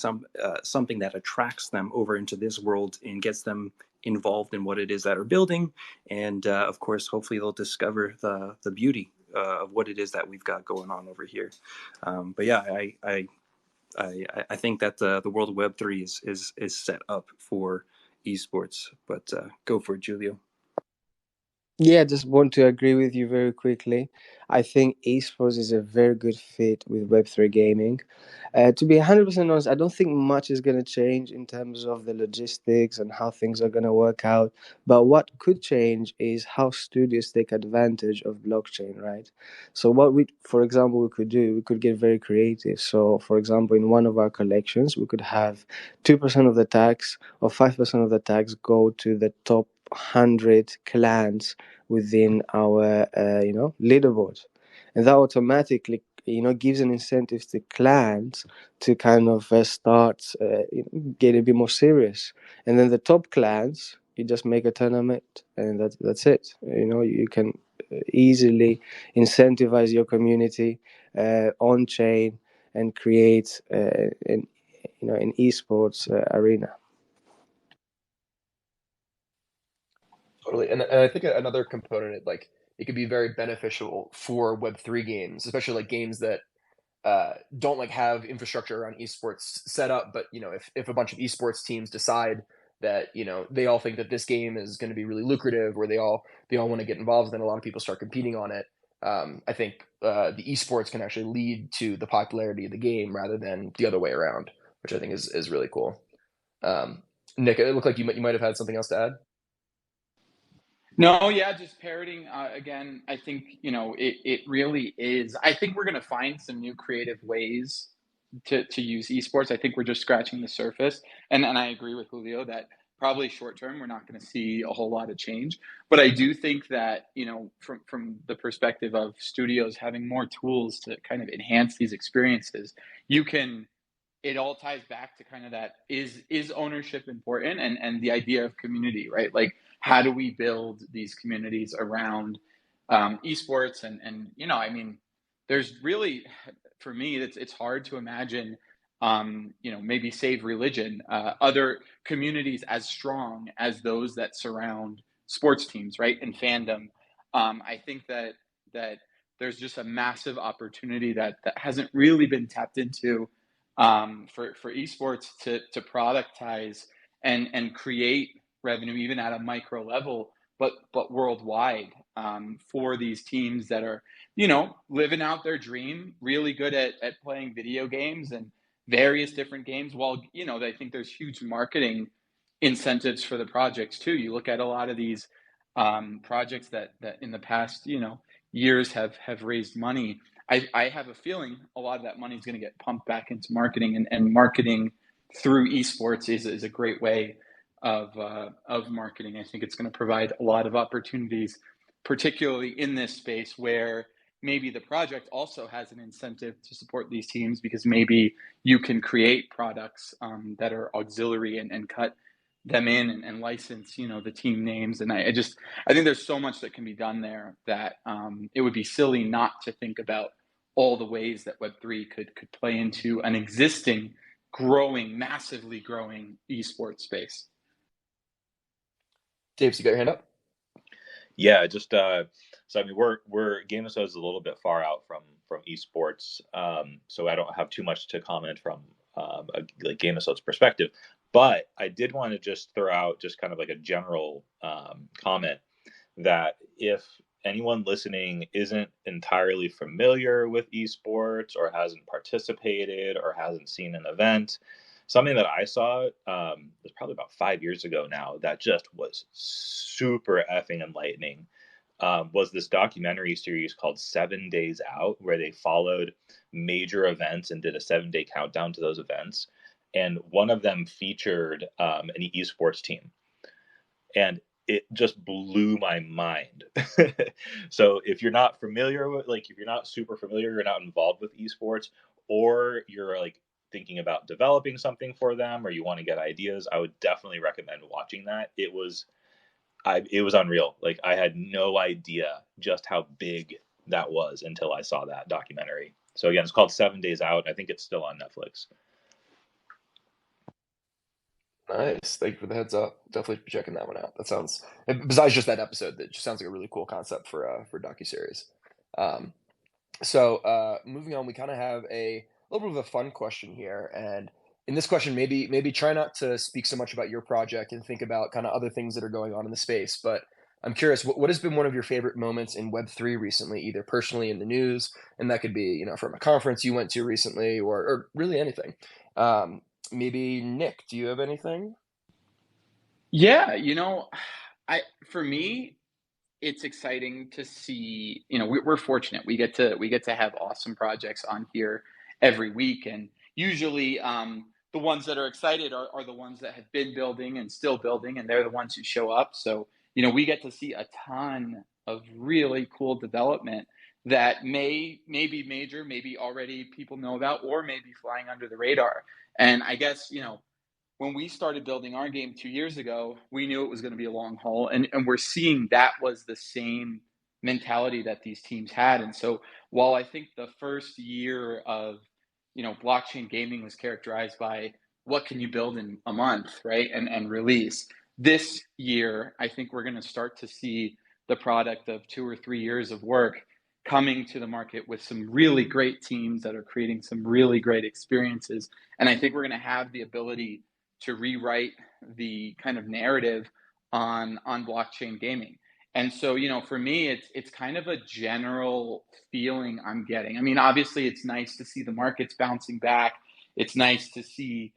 something that attracts them over into this world and gets them involved in what it is that are building. And of course, hopefully they'll discover the beauty of what it is that we've got going on over here. But yeah, I think that the world of Web3 is set up for esports. But go for it, Julio. Yeah, just want to agree with you very quickly. I think esports is a very good fit with Web3 gaming. To be 100% honest, I don't think much is going to change in terms of the logistics and how things are going to work out. But what could change is how studios take advantage of blockchain, right? So for example, we could do, we could get very creative. So, for example, in one of our collections, we could have 2% of the tax or 5% of the tax go to the top 100 clans within our leaderboard, and that automatically gives an incentive to clans to kind of start get a bit more serious. And then the top clans, you just make a tournament and that's it. You can easily incentivize your community on chain and create an esports arena. Totally, and I think another component, it could be very beneficial for Web3 games, especially like games that don't have infrastructure around esports set up. But if a bunch of esports teams decide that they all think that this game is going to be really lucrative, or they all want to get involved, then a lot of people start competing on it. I think the esports can actually lead to the popularity of the game rather than the other way around, which I think is really cool. Nick, it looked like you might have had something else to add. No, yeah, just parroting again. I think it really is. I think we're going to find some new creative ways to use esports. I think we're just scratching the surface, and I agree with Julio that probably short term we're not going to see a whole lot of change. But I do think that from the perspective of studios having more tools to kind of enhance these experiences, it all ties back to kind of that is ownership important, and the idea of community, right? Like, how do we build these communities around esports? And I mean, there's really, for me, it's hard to imagine, maybe save religion, other communities as strong as those that surround sports teams, right? And fandom. I think that there's just a massive opportunity that hasn't really been tapped into, for esports to productize and create revenue even at a micro level, but worldwide, for these teams that are living out their dream, really good at playing video games and various different games. While I think there's huge marketing incentives for the projects too. You look at a lot of these projects that in the past years have raised money. I have a feeling a lot of that money is going to get pumped back into marketing and marketing through esports is a great way of marketing. I think it's going to provide a lot of opportunities, particularly in this space where maybe the project also has an incentive to support these teams, because maybe you can create products that are auxiliary and cut them in and license, the team names. And I think there's so much that can be done there that it would be silly not to think about all the ways that Web3 could play into an existing, massively growing esports space. Dave, you got your hand up? Yeah, just so I mean, we're Gameso is a little bit far out from esports, so I don't have too much to comment from like Gameso's perspective. But I did want to just throw out just kind of like a general comment that if anyone listening isn't entirely familiar with esports or hasn't participated or hasn't seen an event, something that I saw was probably about 5 years ago now that just was super effing enlightening. Was this documentary series called 7 Days Out, where they followed major events and did a 7-day countdown to those events. And one of them featured an esports team. And it just blew my mind. So if you're not familiar with, if you're not super familiar, you're not involved with esports, or you're like thinking about developing something for them, or you want to get ideas, I would definitely recommend watching that. It was unreal. Like, I had no idea just how big that was until I saw that documentary. So again, it's called 7 Days Out. I think it's still on Netflix. Nice. Thank you for the heads up. Definitely be checking that one out. That sounds, besides just that episode, that just sounds like a really cool concept for docuseries. So moving on, we kind of have a little bit of a fun question here. And in this question, maybe try not to speak so much about your project and think about kind of other things that are going on in the space. But I'm curious, what has been one of your favorite moments in Web3 recently, either personally in the news, and that could be, from a conference you went to recently, or really anything. Maybe Nick, do you have anything? Yeah, for me, it's exciting to see. We're fortunate. We get to have awesome projects on here every week, and usually the ones that are excited are the ones that have been building and still building, and they're the ones who show up. So we get to see a ton of really cool development that may be major, maybe already people know about, or maybe flying under the radar. And I guess when we started building our game 2 years ago, we knew it was going to be a long haul. And we're seeing that was the same mentality that these teams had. And so while I think the first year of, blockchain gaming was characterized by what can you build in a month, right? And release. This year, I think we're going to start to see the product of 2 or 3 years of work coming to the market with some really great teams that are creating some really great experiences. And I think we're going to have the ability to rewrite the kind of narrative on blockchain gaming. And so, for me, it's kind of a general feeling I'm getting. I mean, obviously, it's nice to see the markets bouncing back. It's nice to see,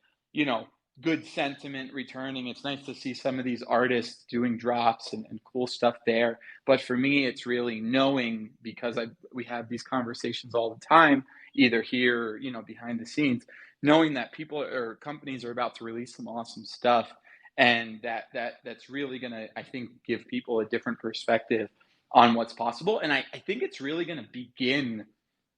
good sentiment returning. It's nice to see some of these artists doing drops and cool stuff there. But for me, it's really knowing, because we have these conversations all the time, either here or, behind the scenes, knowing that people or companies are about to release some awesome stuff, and that's really going to, I think, give people a different perspective on what's possible. And I think it's really going to begin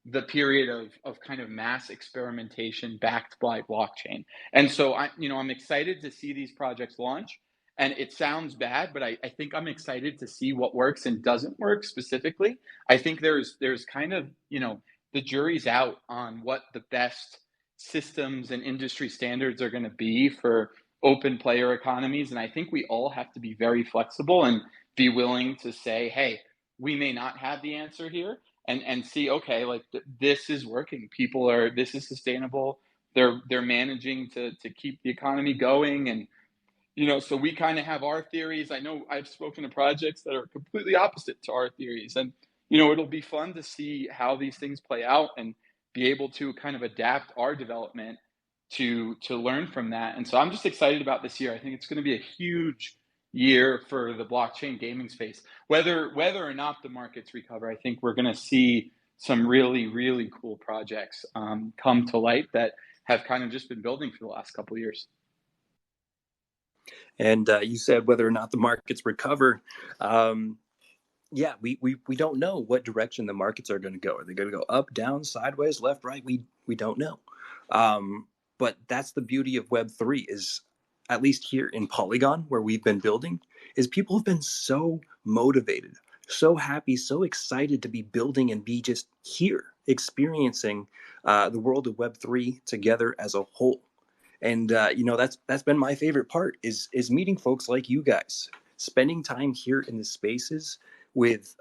the period of kind of mass experimentation backed by blockchain. And so I'm excited to see these projects launch. And it sounds bad, but I think I'm excited to see what works and doesn't work specifically. I think there's kind of, the jury's out on what the best systems and industry standards are going to be for open player economies. And I think we all have to be very flexible and be willing to say, hey, we may not have the answer here, and see, okay, like this is working. This is sustainable. They're managing to keep the economy going. And, so we kind of have our theories. I know I've spoken to projects that are completely opposite to our theories. And, it'll be fun to see how these things play out and be able to kind of adapt our development to learn from that. And so I'm just excited about this year. I think it's going to be a huge year for the blockchain gaming space. Whether or not the markets recover, I think we're going to see some really, really cool projects come to light that have kind of just been building for the last couple of years. And you said whether or not the markets recover. Yeah, we don't know what direction the markets are going to go. Are they going to go up, down, sideways, left, right? We don't know. But that's the beauty of Web3 is, at least here in Polygon, where we've been building, is people have been so motivated, so happy, so excited to be building and be just here, experiencing the world of Web3 together as a whole. And that's been my favorite part is meeting folks like you guys, spending time here in the spaces with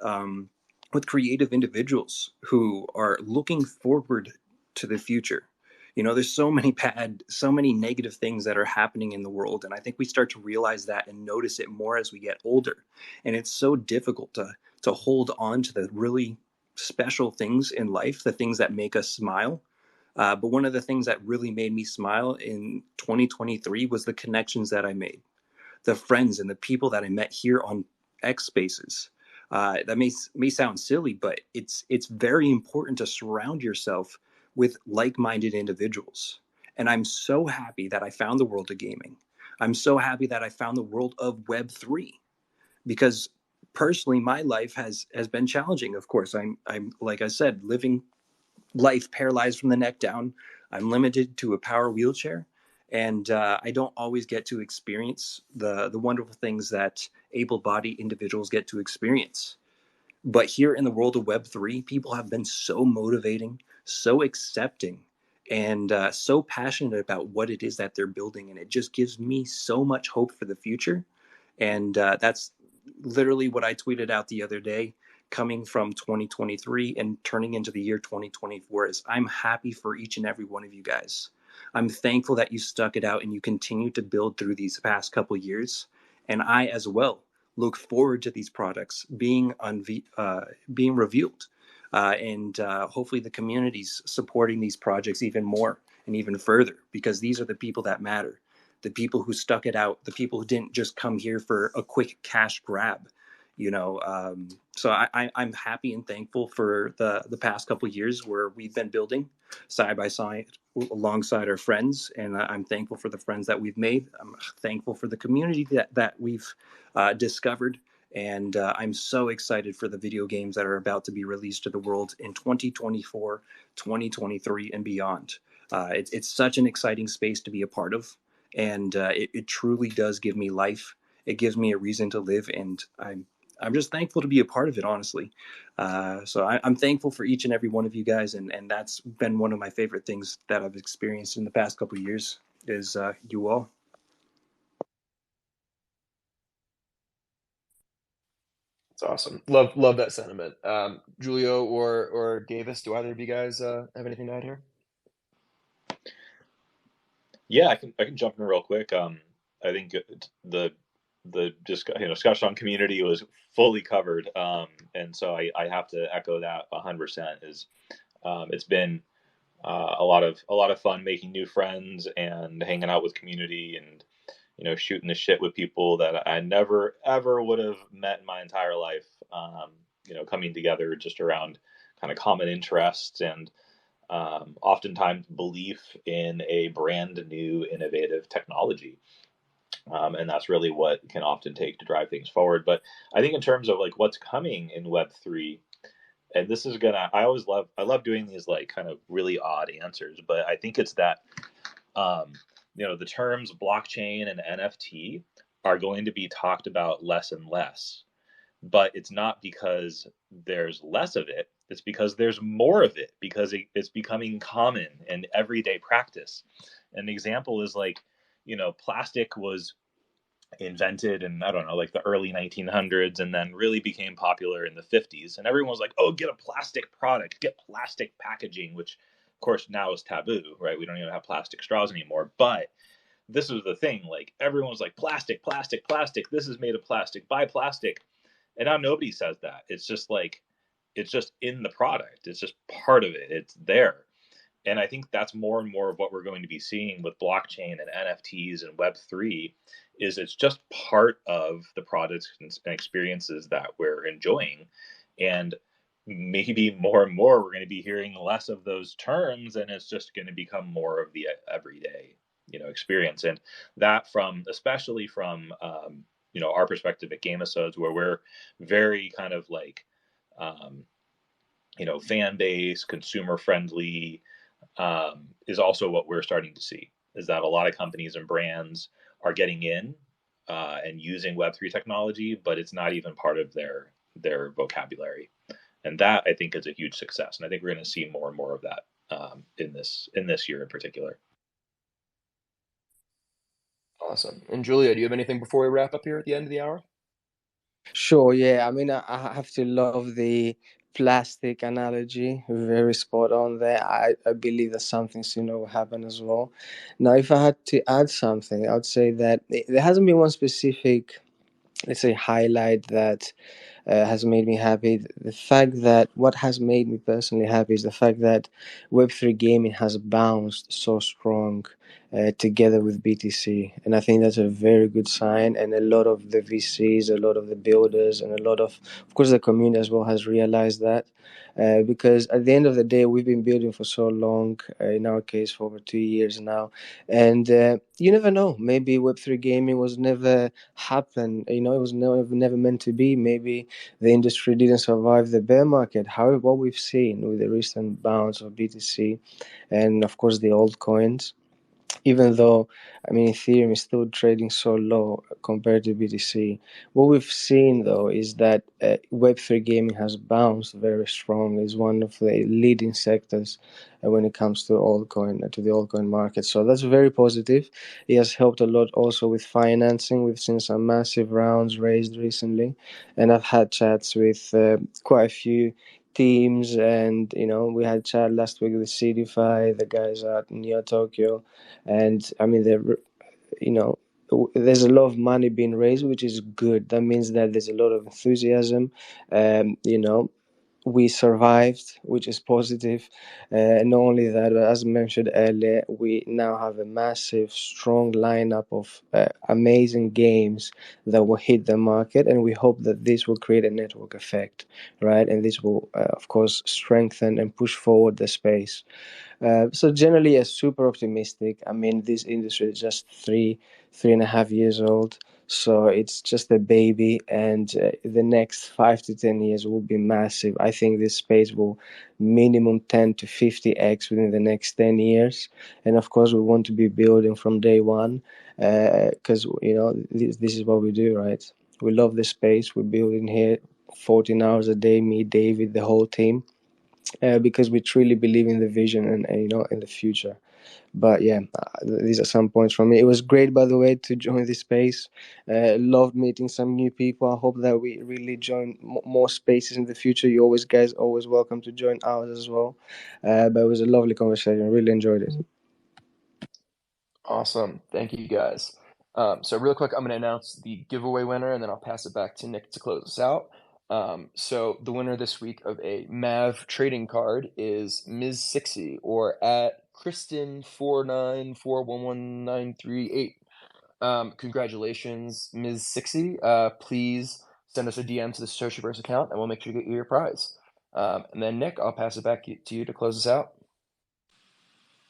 creative individuals who are looking forward to the future. There's so many negative things that are happening in the world, and I think we start to realize that and notice it more as we get older. And it's so difficult to hold on to the really special things in life, the things that make us smile. But one of the things that really made me smile in 2023 was the connections that I made, the friends and the people that I met here on X Spaces. That may sound silly, but it's very important to surround yourself with like-minded individuals. And I'm so happy that I found the world of gaming. I'm so happy that I found the world of Web3 because personally, my life has been challenging. Of course, I'm like I said, living life paralyzed from the neck down. I'm limited to a power wheelchair, and I don't always get to experience the wonderful things that able-bodied individuals get to experience. But here in the world of Web3, people have been so motivating, so accepting, and so passionate about what it is that they're building, and it just gives me so much hope for the future. And that's literally what I tweeted out the other day, coming from 2023 and turning into the year 2024, is I'm happy for each and every one of you guys. I'm thankful that you stuck it out and you continue to build through these past couple years. And I as well look forward to these products being revealed, and hopefully the community's supporting these projects even more and even further, because these are the people that matter, the people who stuck it out, the people who didn't just come here for a quick cash grab. So I'm happy and thankful for the past couple of years where we've been building side by side alongside our friends, and I'm thankful for the friends that we've made. I'm thankful for the community that we've discovered, and I'm so excited for the video games that are about to be released to the world in 2024, 2023, and beyond. It's such an exciting space to be a part of, and it truly does give me life. It gives me a reason to live, and I'm just thankful to be a part of it, honestly. So I'm thankful for each and every one of you guys, and that's been one of my favorite things that I've experienced in the past couple of years is you all. It's awesome. Love that sentiment. Julio or Davis, do either of you guys have anything to add here? Yeah, I can jump in real quick. I think the discussion on community was fully covered, and so I have to echo that 100%. It's been a lot of fun making new friends and hanging out with community, and shooting the shit with people that I never ever would have met in my entire life. Coming together just around kind of common interests and oftentimes belief in a brand new innovative technology. And that's really what can often take to drive things forward. But I think in terms of like what's coming in Web3, and this is I love doing these like kind of really odd answers, but I think it's that the terms blockchain and NFT are going to be talked about less and less. But it's not because there's less of it, it's because there's more of it, because it's becoming common and everyday practice. An example is like, plastic was invented in, I don't know, like the early 1900s, and then really became popular in the 50s. And everyone was like, oh, get a plastic product, get plastic packaging, which of course now is taboo, right? We don't even have plastic straws anymore. But this was the thing, like everyone was like, plastic, plastic, plastic, this is made of plastic, buy plastic. And now nobody says that. It's just like, it's just in the product. It's just part of it. It's there. And I think that's more and more of what we're going to be seeing with blockchain and NFTs and Web3 is it's just part of the products and experiences that we're enjoying. And maybe more and more we're going to be hearing less of those terms, and it's just going to become more of the everyday, experience. And that, from especially from our perspective at Gamesodes, where we're very kind of like fan base, consumer friendly, is also what we're starting to see, is that a lot of companies and brands are getting in and using Web3 technology, but it's not even part of their vocabulary. And that, I think, is a huge success. And I think we're going to see more and more of that in this year in particular. Awesome. And Julia, do you have anything before we wrap up here at the end of the hour? Sure, yeah. I mean, I have to love the plastic analogy. Very spot on there. I believe that something similar will happen as well. Now, if I had to add something, I would say that there hasn't been one specific, let's say, highlight that has made me happy. The fact that what has made me personally happy is the fact that Web3 gaming has bounced so strong together with BTC. And I think that's a very good sign. And a lot of the VCs, a lot of the builders, and a lot of course, the community as well has realized that. Because at the end of the day, we've been building for so long, in our case, for over 2 years now. And you never know, maybe Web3 gaming was never happen. It was never meant to be. Maybe the industry didn't survive the bear market. However, what we've seen with the recent bounce of BTC and, of course, the altcoins, even though, I mean, Ethereum is still trading so low compared to BTC. What we've seen, though, is that Web3 gaming has bounced very strong. It's one of the leading sectors when it comes to the altcoin market. So that's very positive. It has helped a lot also with financing. We've seen some massive rounds raised recently, and I've had chats with quite a few teams, and we had chat last week with CDFI, the guys at Neo Tokyo, and I mean, you know, there's a lot of money being raised, which is good. That means that there's a lot of enthusiasm. We survived, which is positive. And not only that, but as mentioned earlier, we now have a massive, strong lineup of amazing games that will hit the market, and we hope that this will create a network effect, right? And this will, of course, strengthen and push forward the space. So generally, super optimistic. I mean, this industry is just 3.5 years old, so it's just a baby, and the next 5 to 10 years will be massive. I think this space will minimum 10 to 50x within the next 10 years, and of course, we want to be building from day one, because this is what we do, right? We love the space. We're building here 14 hours a day. Me, David, the whole team. Because we truly believe in the vision and in the future. But yeah, these are some points from me. It was great, by the way, to join this space. Loved meeting some new people. I hope that we really join more spaces in the future. You guys always welcome to join ours as well. But it was a lovely conversation. Really enjoyed it. Awesome. Thank you, guys. So real quick, I'm going to announce the giveaway winner, and then I'll pass it back to Nick to close us out. So the winner this week of a MAV trading card is Ms. Sixy, or at Kristen494113938. Congratulations, Ms. Sixy. Please send us a DM to the Socialverse account, and we'll make sure to get you your prize. And then Nick, I'll pass it back to you to close us out.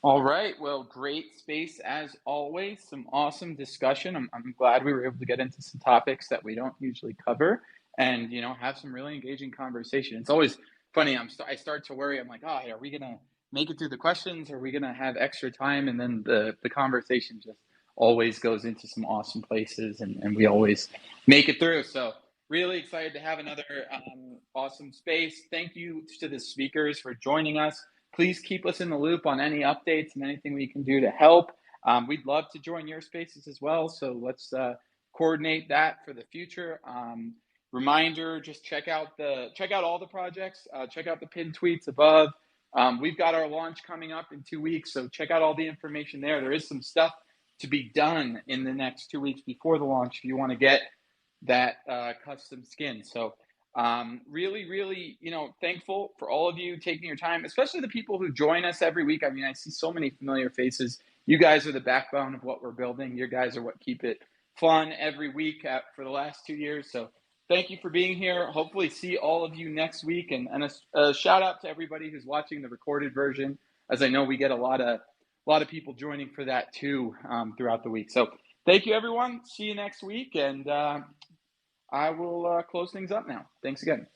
All right. Well, great space as always. Some awesome discussion. I'm glad we were able to get into some topics that we don't usually cover, and have some really engaging conversation. It's always funny. I start to worry. I'm like, oh, are we gonna make it through the questions? Are we gonna have extra time? And then the conversation just always goes into some awesome places, and we always make it through. So really excited to have another awesome space. Thank you to the speakers for joining us. Please keep us in the loop on any updates and anything we can do to help. We'd love to join your spaces as well, so let's coordinate that for the future. Reminder: just check out all the projects. Check out the pinned tweets above. We've got our launch coming up in 2 weeks, so check out all the information there. There is some stuff to be done in the next 2 weeks before the launch if you want to get that custom skin. So really, really, thankful for all of you taking your time, especially the people who join us every week. I mean, I see so many familiar faces. You guys are the backbone of what we're building. You guys are what keep it fun every week for the last 2 years. So thank you for being here. Hopefully see all of you next week. And a shout out to everybody who's watching the recorded version, as I know we get a lot of people joining for that too throughout the week. So thank you, everyone. See you next week. And I will close things up now. Thanks again.